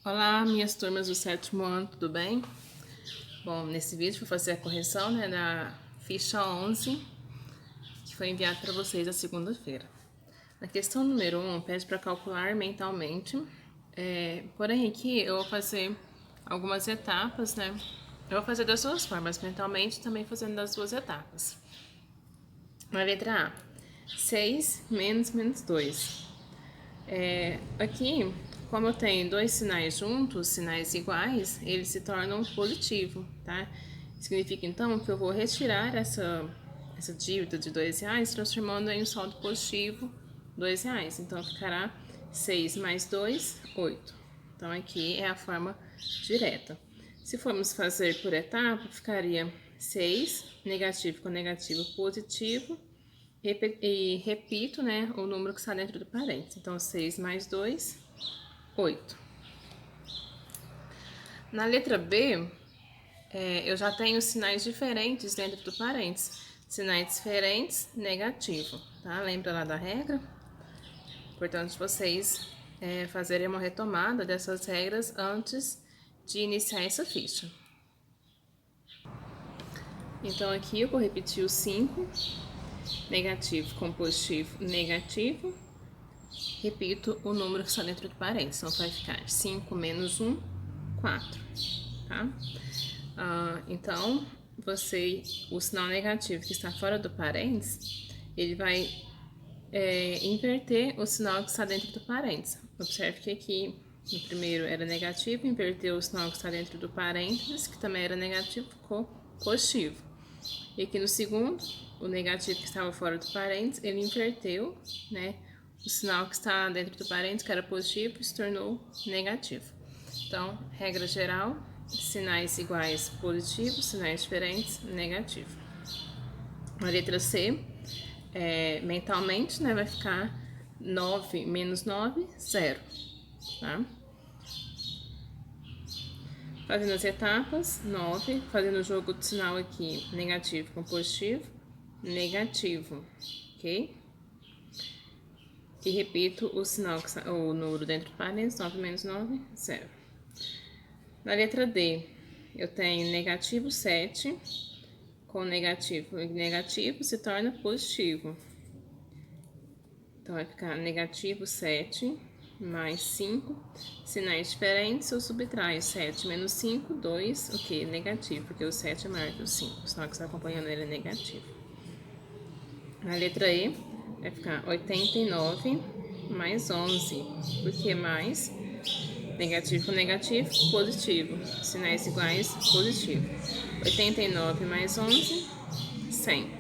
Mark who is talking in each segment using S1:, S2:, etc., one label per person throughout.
S1: Olá, minhas turmas do sétimo ano, tudo bem? Bom, nesse vídeo vou fazer a correção da ficha 11, que foi enviada para vocês na segunda-feira. Na questão número 1, pede para calcular mentalmente, porém aqui eu vou fazer algumas etapas, né? Eu vou fazer das duas formas, mentalmente também fazendo das duas etapas. Na letra A, 6 menos 2. Aqui, como eu tenho dois sinais juntos, sinais iguais, eles se tornam positivo, tá? Significa então que eu vou retirar essa dívida de R$2, transformando em um saldo positivo R$2. Então ficará 6 mais 2, 8. Então aqui é a forma direta. Se formos fazer por etapa, ficaria 6, negativo com negativo, positivo. E repito, né, o número que está dentro do parênteses. Então, 6 mais 2, 8. Na letra B, eu já tenho sinais diferentes dentro do parênteses. Sinais diferentes, negativo, tá? Lembra lá da regra? Portanto, vocês fazerem uma retomada dessas regras antes de iniciar essa ficha. Então, aqui eu vou repetir o 5, negativo com positivo, negativo. Repito o número que está dentro do parênteses, então vai ficar 5 menos 1, 4, tá? Então, o sinal negativo que está fora do parênteses, ele vai inverter o sinal que está dentro do parênteses. Observe que aqui no primeiro era negativo, inverteu o sinal que está dentro do parênteses, que também era negativo, ficou positivo. E aqui no segundo, o negativo que estava fora do parênteses, ele inverteu, né? O sinal que está dentro do parênteses, que era positivo, se tornou negativo. Então, regra geral, sinais iguais positivo, sinais diferentes negativo. A letra C, mentalmente, né, vai ficar 9 menos 9, 0. Tá? Fazendo as etapas, 9, fazendo o jogo de sinal aqui, negativo com positivo, negativo, ok? E repito o sinal, o número dentro do parênteses, 9 menos 9, 0. Na letra D, eu tenho negativo 7, com negativo e negativo se torna positivo. Então, vai ficar negativo 7 mais 5, sinais diferentes, eu subtraio 7 menos 5, 2, o que? Negativo, porque o 7 é maior que o 5, o sinal que está acompanhando ele é negativo. Na letra E, vai ficar 89 mais 11, porque mais negativo com negativo, positivo, sinais iguais, positivo. 89 mais 11, 100.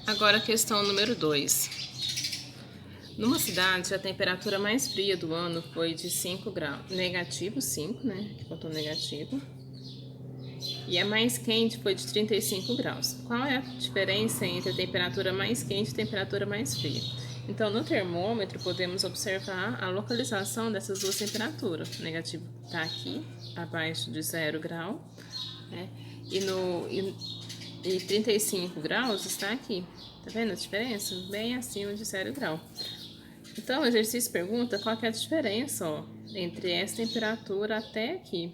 S1: Agora a questão número 2. Numa cidade, a temperatura mais fria do ano foi de 5 graus, negativo 5, né, que botou negativo, e a mais quente foi de 35 graus. Qual é a diferença entre a temperatura mais quente e a temperatura mais fria? Então, no termômetro, podemos observar a localização dessas duas temperaturas. O negativo está aqui, abaixo de 0 grau, né? E 35 graus está aqui. Tá vendo a diferença? Bem acima de 0 grau. Então, o exercício pergunta qual que é a diferença, ó, entre essa temperatura até aqui.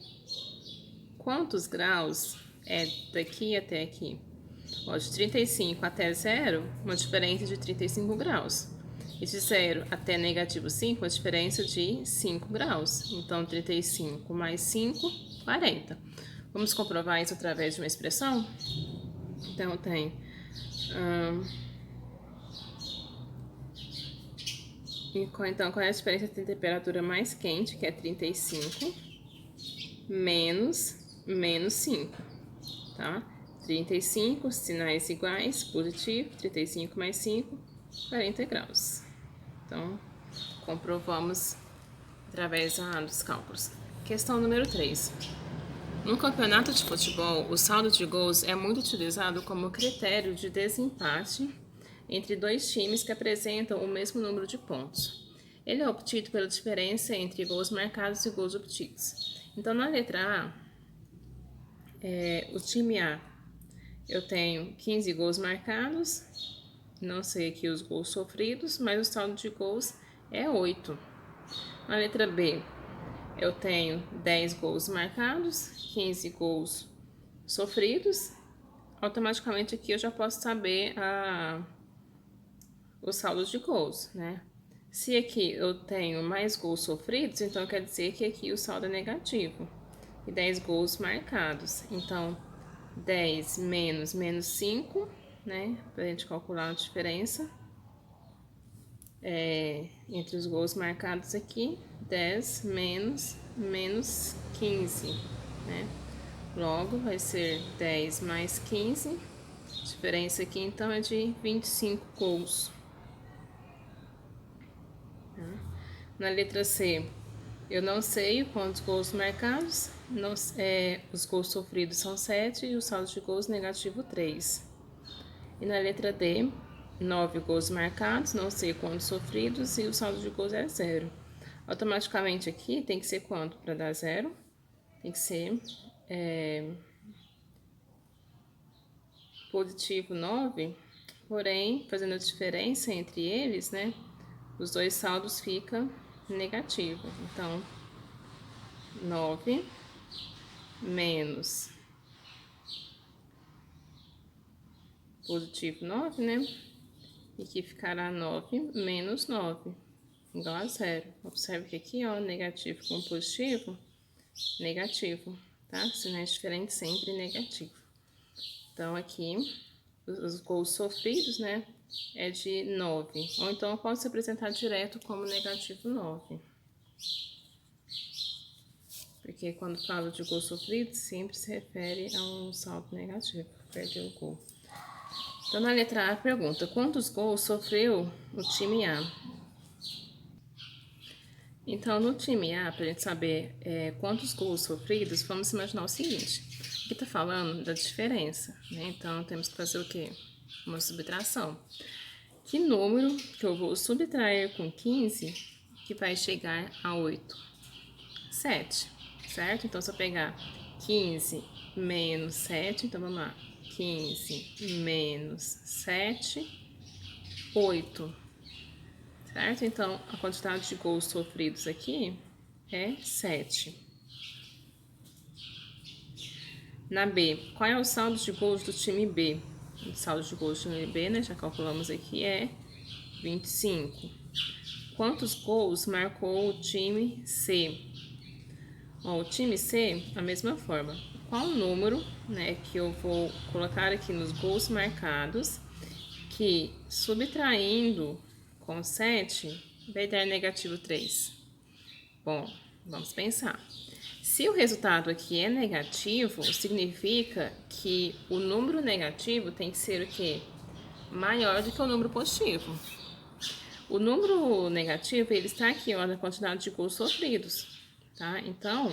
S1: Quantos graus é daqui até aqui? Ó, de 35 até 0, uma diferença de 35 graus. E de 0 até negativo 5, uma diferença de 5 graus. Então, 35 mais 5, 40. Vamos comprovar isso através de uma expressão? Então, tem... Então, qual é a diferença entre a temperatura mais quente, que é 35, menos 5, tá? 35, sinais iguais, positivo, 35 mais 5, 40 graus. Então, comprovamos através dos cálculos. Questão número 3. No campeonato de futebol, o saldo de gols é muito utilizado como critério de desempate entre dois times que apresentam o mesmo número de pontos. Ele é obtido pela diferença entre gols marcados e gols obtidos. Então, na letra A, o time A, eu tenho 15 gols marcados, não sei aqui os gols sofridos, mas o saldo de gols é 8. Na letra B, eu tenho 10 gols marcados, 15 gols sofridos. Automaticamente aqui eu já posso saber os saldos de gols, né? Se aqui eu tenho mais gols sofridos, então quer dizer que aqui o saldo é negativo. E 10 gols marcados. Então, 10 menos 5, né? Pra gente calcular a diferença. Entre os gols marcados aqui, 10 menos 15, né? Logo, vai ser 10 mais 15. A diferença aqui, então, é de 25 gols. Na letra C, eu não sei quantos gols marcados, os gols sofridos são 7 e o saldo de gols negativo 3. E na letra D, 9 gols marcados, não sei quantos sofridos e o saldo de gols é 0. Automaticamente aqui tem que ser quanto para dar 0? Tem que ser positivo 9, porém, fazendo a diferença entre eles, né, os dois saldos ficam negativos. Então, 9 menos positivo 9, né? E aqui ficará 9 menos 9, igual a 0. Observe que aqui, ó, negativo com positivo, negativo, tá? Sinais diferentes sempre negativo. Então, aqui, os gols sofridos, né, é de 9. Ou então, pode se apresentar direto como negativo 9. Porque quando falo de gol sofrido, sempre se refere a um saldo negativo, perdeu o gol. Então, na letra A, pergunta: quantos gols sofreu o time A? Então, no time A, para a gente saber quantos gols sofridos, vamos imaginar o seguinte: aqui está falando da diferença, né? Então, temos que fazer o quê? Uma subtração. Que número que eu vou subtrair com 15 que vai chegar a 8? 7, certo? Então, se eu pegar 15 menos 7, então vamos lá. 15 menos 7, 8, certo? Então, a quantidade de gols sofridos aqui é 7. Na B, qual é o saldo de gols do time B? O saldo de gols do time B, né, já calculamos aqui, é 25. Quantos gols marcou o time C? Ó, o time C, a mesma forma. Qual o número, né, que eu vou colocar aqui nos gols marcados, que subtraindo com 7 vai dar negativo 3? Bom, vamos pensar. Se o resultado aqui é negativo, significa que o número negativo tem que ser o quê? Maior do que o número positivo. O número negativo, ele está aqui, ó, na quantidade de gols sofridos, tá? Então,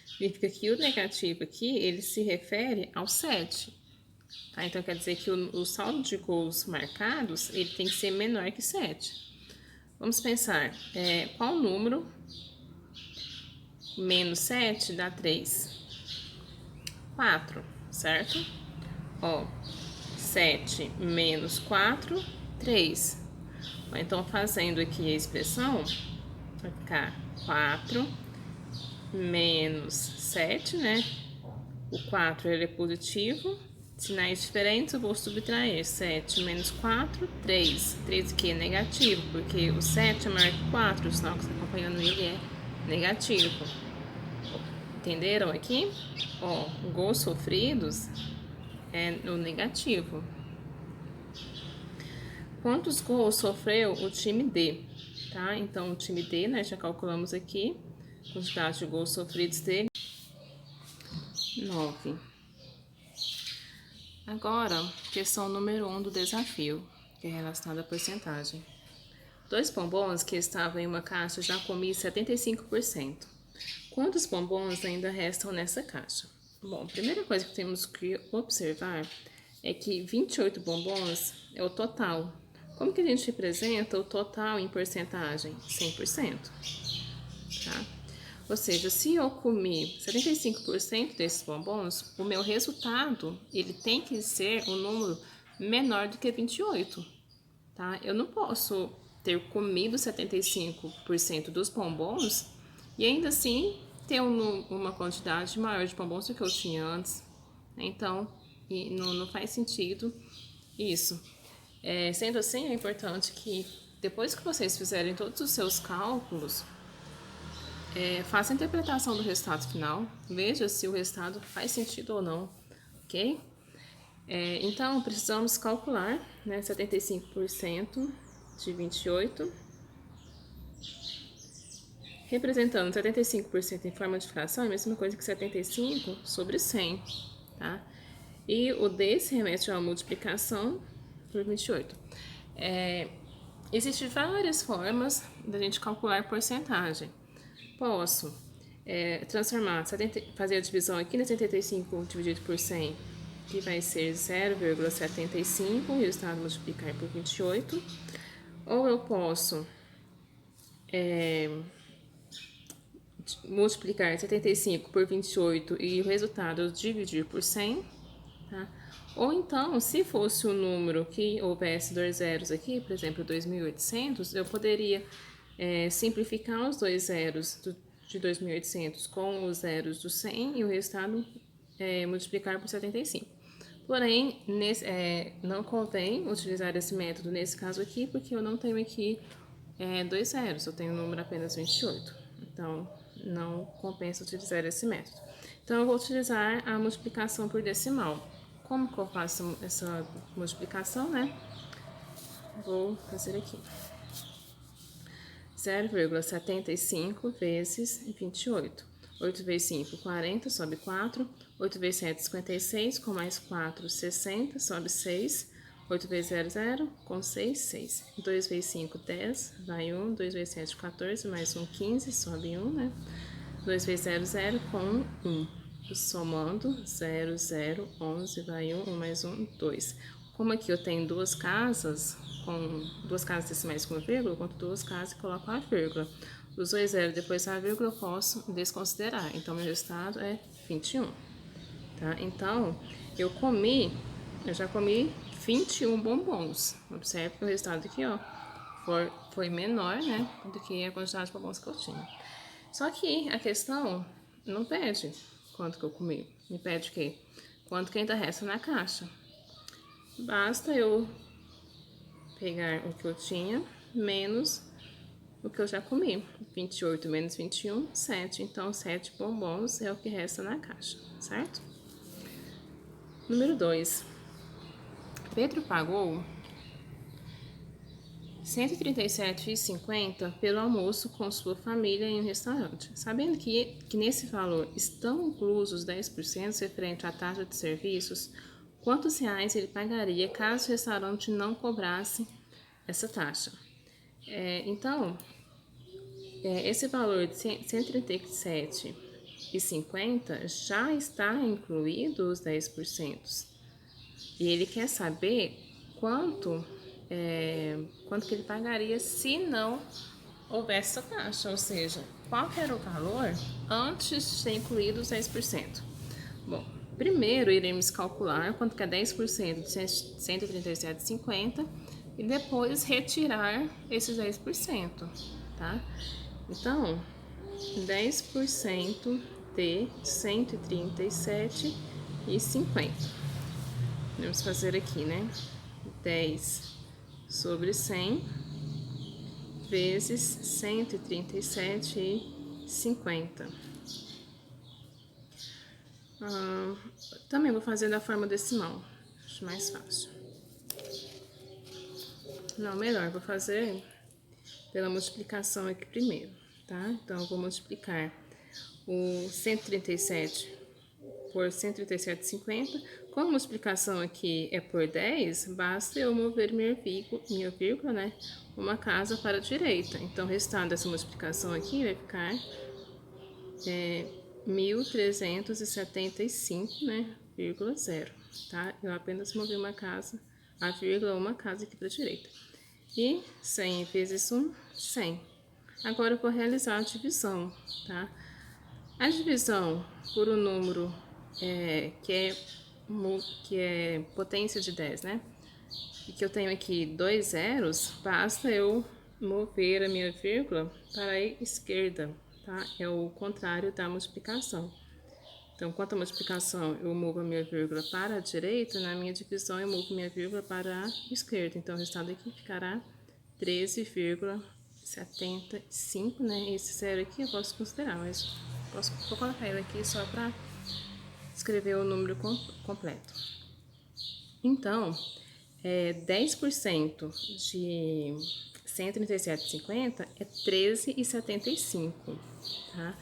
S1: significa que o negativo aqui, ele se refere ao 7. Tá? Então, quer dizer que o saldo de gols marcados, ele tem que ser menor que 7. Vamos pensar, qual número menos 7 dá 3? 4, certo? Ó, 7 menos 4, 3. Então, fazendo aqui a expressão, vai ficar 4 menos 7, né? O 4 ele é positivo. Sinais diferentes, eu vou subtrair 7 menos 4, 3. 3 aqui é negativo, porque o 7 é maior que 4, o sinal que está acompanhando ele é negativo. Entenderam aqui? Ó, gols sofridos é no negativo. Quantos gols sofreu o time D? Tá? Então, o time D, né, já calculamos aqui. Quantidade de gols sofridos dele, 9. Agora, questão número 1 do desafio, que é relacionada à porcentagem. 2 bombons que estavam em uma caixa já comi 75%. Quantos bombons ainda restam nessa caixa? Bom, a primeira coisa que temos que observar é que 28 bombons é o total. Como que a gente representa o total em porcentagem? 100%. Tá? Ou seja, se eu comer 75% desses bombons, o meu resultado, ele tem que ser um número menor do que 28, tá? Eu não posso ter comido 75% dos bombons e ainda assim ter uma quantidade maior de bombons do que eu tinha antes. Então, não faz sentido isso. Sendo assim, é importante que depois que vocês fizerem todos os seus cálculos, faça a interpretação do resultado final, veja se o resultado faz sentido ou não, ok? Então, precisamos calcular, né, 75% de 28, representando 75% em forma de fração, é a mesma coisa que 75 sobre 100, tá? E o D se remete a uma multiplicação por 28. Existem várias formas da gente calcular porcentagem. Posso fazer a divisão aqui na 75 dividido por 100, que vai ser 0,75, e o resultado multiplicar por 28. Ou eu posso multiplicar 75 por 28 e o resultado dividir por 100, tá? Ou então, se fosse um número que houvesse dois zeros aqui, por exemplo, 2.800, eu poderia simplificar os dois zeros de 2.800 com os zeros do 100 e o resultado multiplicar por 75. Porém, não convém utilizar esse método nesse caso aqui, porque eu não tenho aqui dois zeros, eu tenho o número apenas 28. Então, não compensa utilizar esse método. Então, eu vou utilizar a multiplicação por decimal. Como que eu faço essa multiplicação, né? Vou fazer aqui. 0,75 vezes 28. 8 vezes 5, 40, sobe 4. 8 vezes 7, 56, com mais 4, 60, sobe 6. 8 vezes 0, 0, com 6, 6. 2 vezes 5, 10, vai 1. 2 vezes 7, 14, mais 1, 15, sobe 1, né? 2 vezes 0, 0, com 1. Somando, 0, 0, 11, vai 1, 1 mais 1, 2. Como aqui eu tenho duas casas, com duas casas decimais com vírgula, eu conto duas casas e coloco a vírgula. Os dois zeros depois da vírgula eu posso desconsiderar. Então, meu resultado é 21. Tá? Então, eu já comi 21 bombons. Observe que o resultado aqui, ó, foi menor, né, do que a quantidade de bombons que eu tinha. Só que a questão não pede quanto que eu comi. Me pede o quê? Quanto que ainda resta na caixa. Basta eu pegar o que eu tinha, menos o que eu já comi. 28 menos 21, 7. Então, 7 bombons é o que resta na caixa, certo? Número 2. Pedro pagou R$ 137,50 pelo almoço com sua família em um restaurante. Sabendo que nesse valor estão inclusos 10% referente à taxa de serviços, quantos reais ele pagaria caso o restaurante não cobrasse essa taxa? Então, esse valor de R$ 137,50 já está incluído os 10%. E ele quer saber quanto que ele pagaria se não houvesse essa taxa, ou seja, qual que era o valor antes de ser incluído os 10%. Bom, primeiro iremos calcular quanto que é 10% de 137,50 e depois retirar esses 10%, tá? Então, 10% de 137,50. Vamos fazer aqui, né? 10 sobre 100 vezes 137,50. Também vou fazer da forma decimal, acho mais fácil. Não, melhor, vou fazer pela multiplicação aqui primeiro, tá? Então, eu vou multiplicar o 137 por 137,50. Como a multiplicação aqui é por 10, basta eu mover minha vírgula, né, uma casa para a direita. Então, o resultado dessa multiplicação aqui vai ficar 1.375, né, vírgula 0, tá? Eu apenas movi a vírgula, uma casa aqui para a direita. E 100 vezes 1, 100. Agora eu vou realizar a divisão, tá? A divisão por um número que é potência de 10, né? E que eu tenho aqui dois zeros, basta eu mover a minha vírgula para a esquerda, tá? É o contrário da multiplicação. Então, quanto à multiplicação, eu movo a minha vírgula para a direita, na minha divisão eu movo minha vírgula para a esquerda. Então, o resultado aqui ficará 13,75, né? Esse zero aqui eu posso considerar, mas vou colocar ele aqui só para escrever o número completo. Então, 10% de 137,50 é 13,75, tá?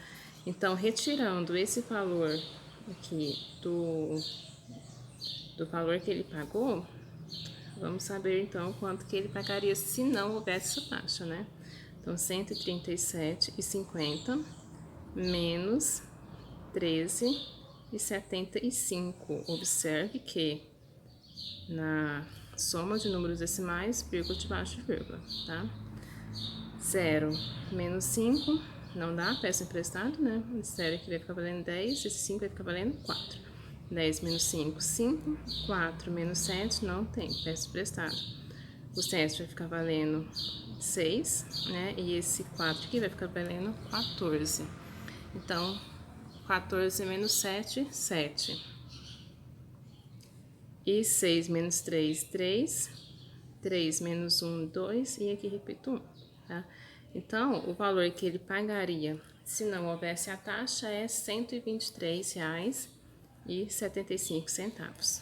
S1: Então, retirando esse valor aqui do valor que ele pagou, vamos saber então quanto que ele pagaria se não houvesse essa taxa, né? Então, 137,50 menos 13,75. Observe que na soma de números decimais, vírgula debaixo de vírgula, tá? 0 menos 5, não dá, peço emprestado, né? Esse 0 aqui vai ficar valendo 10, esse 5 vai ficar valendo 4. 10 menos 5, 5. 4 menos 7, não tem, peço emprestado. O 7 vai ficar valendo 6, né? E esse 4 aqui vai ficar valendo 14. Então, 14 menos 7, 7. E 6 menos 3, 3. 3 menos 1, 2. E aqui repito 1, tá? Então, o valor que ele pagaria se não houvesse a taxa é R$ 123,75.